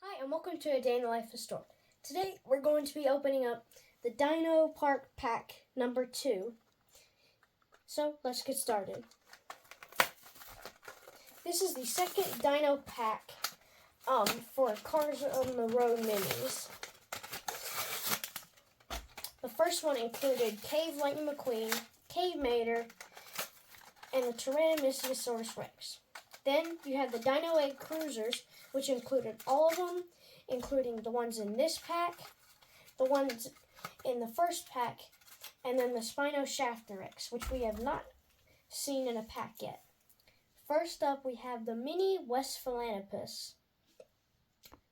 Hi, and welcome to A Day in the Life of Storm. Today, we're going to be opening up the Dino Park Pack number 2. So, let's get started. This is the second Dino Pack for Cars on the Road minis. The first one included Cave Lightning McQueen, Cave Mater, and the Tyrannosaurus Rex. Then you have the Dino Egg Cruisers, which included all of them, including the ones in this pack, the ones in the first pack, and then the Spinoshafter, which we have not seen in a pack yet. First up, we have the mini Westphalanthropus.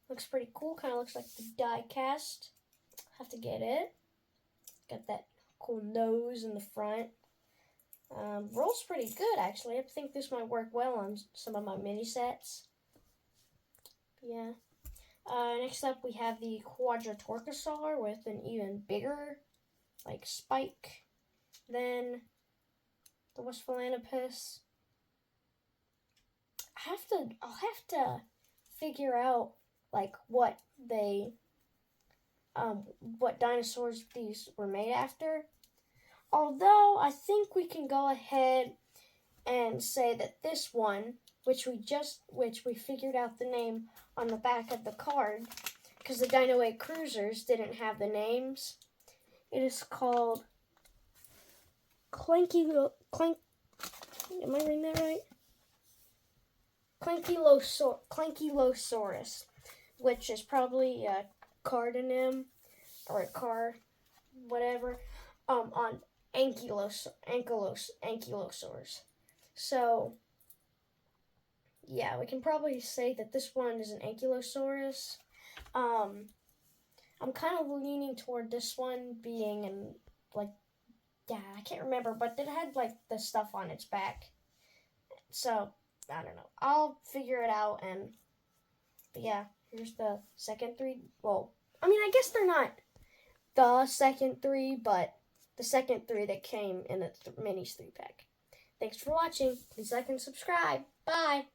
Looks pretty cool, kind of looks like the Diecast. Have to get it. Got that cool nose in the front. Rolls pretty good, actually. I think this might work well on some of my mini sets. Yeah. Next up, we have the Quadratorchosaur with an even bigger, spike than the Westphalanthropus. I'll have to figure out what dinosaurs these were made after. Although I think we can go ahead and say that this one, which we figured out the name on the back of the card, because the Dino Egg Cruisers didn't have the names. It is called am I reading that right? Clankylosaurus, which is probably a cardonym or a car, whatever, on ankylosaurs. So, yeah, we can probably say that this one is an ankylosaurus. I'm kind of leaning toward this one being I can't remember, but it had the stuff on its back. So, I don't know. I'll figure it out, but yeah, here's the second 3. Well, I mean, I guess they're not the second 3, but the second 3 that came in the minis 3-pack. Thanks for watching. Please like and subscribe. Bye.